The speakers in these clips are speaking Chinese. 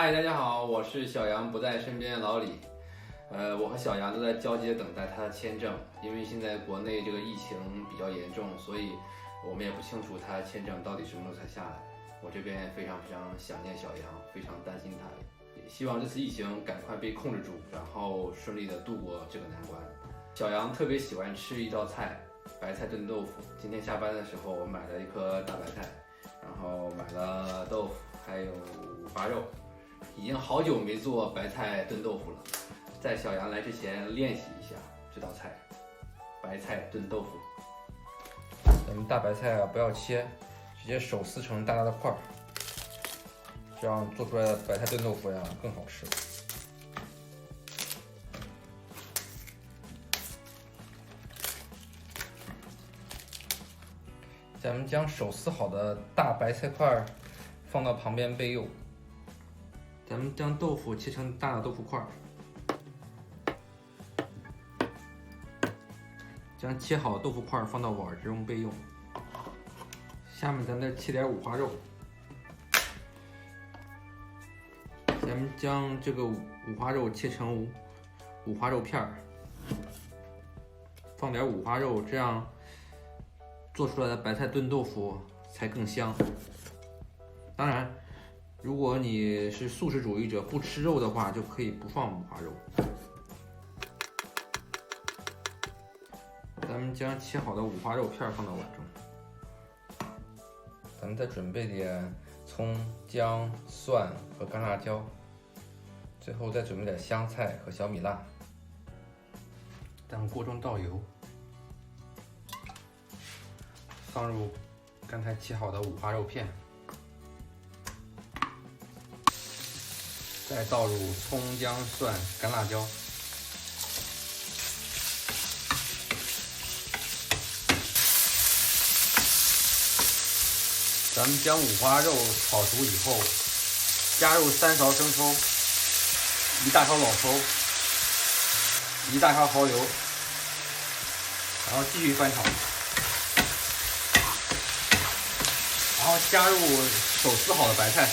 嗨，大家好，我是小杨不在身边的老李。我和小杨都在焦急地等待他的签证，因为现在国内这个疫情比较严重，所以我们也不清楚他的签证到底什么时候才下来。我这边非常想念小杨，非常担心他，也希望这次疫情赶快被控制住，然后顺利地度过这个难关。小杨特别喜欢吃一道菜，白菜炖豆腐。今天下班的时候，我买了一颗大白菜，然后买了豆腐，还有五花肉。已经好久没做白菜炖豆腐了，在小杨来之前练习一下这道菜，白菜炖豆腐。咱们大白菜啊，不要切，直接手撕成大大的块儿，这样做出来的白菜炖豆腐呀更好吃。咱们将手撕好的大白菜块放到旁边备用。咱们将豆腐切成大的豆腐块，将切好的豆腐块放到碗中备用。下面咱们再切点五花肉，咱们将这个五花肉切成五花肉片儿，放点五花肉，这样做出来的白菜炖豆腐才更香。当然，如果你是素食主义者，不吃肉的话，就可以不放五花肉。咱们将切好的五花肉片放到碗中，咱们再准备点葱、姜、蒜和干辣椒，最后再准备点香菜和小米辣。咱们锅中倒油，放入刚才切好的五花肉片。再倒入葱、姜、蒜、干辣椒，咱们将五花肉炒熟以后，加入3勺生抽、1大勺老抽、1大勺蚝油，然后继续翻炒，然后加入手撕好的白菜。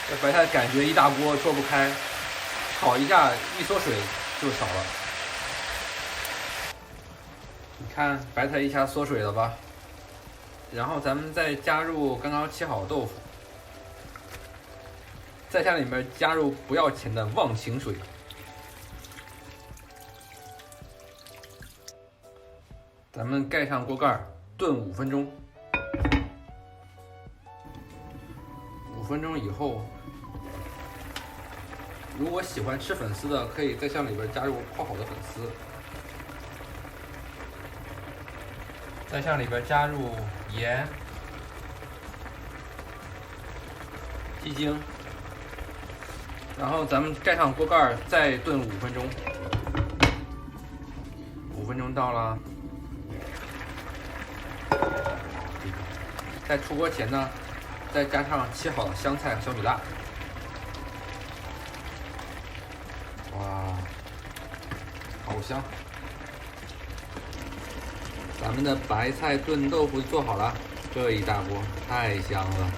这白菜感觉一大锅做不开，炒一下一缩水就少了。你看白菜一下缩水了吧？然后咱们再加入刚刚切好的豆腐，再向里面加入不要钱的忘情水。咱们盖上锅盖炖5分钟。5分钟以后，如果喜欢吃粉丝的，可以再向里边加入泡好的粉丝，再向里边加入盐、鸡精，然后咱们盖上锅盖再炖5分钟。5分钟到了，在出锅前呢，再加上切好的香菜和小米辣。哇，好香！咱们的白菜炖豆腐做好了，这一大锅太香了。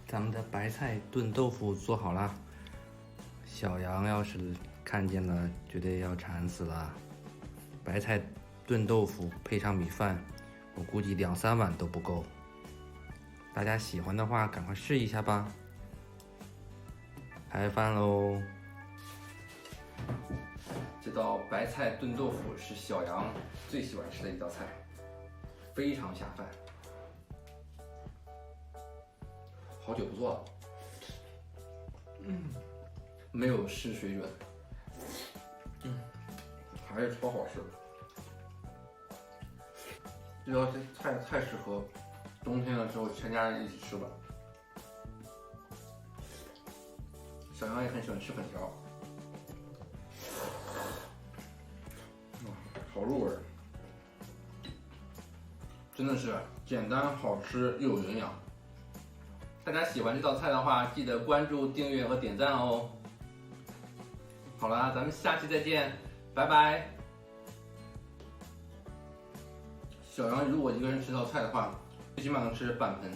咱们的白菜炖豆腐做好了，小杨要是看见了，绝对要馋死了。白菜炖豆腐配上米饭，我估计2、3碗都不够。大家喜欢的话，赶快试一下吧。开饭喽！这道白菜炖豆腐是小杨最喜欢吃的一道菜，非常下饭。好久不做了，没有失水准，还是超好吃。这道菜太适合冬天的时候全家人一起吃了。小杨也很喜欢吃粉条，好入味儿，真的是简单好吃又有营养。大家喜欢这道菜的话，记得关注、订阅和点赞哦。好啦，咱们下期再见，拜拜。小杨如果一个人吃道菜的话，最起码能吃半盆。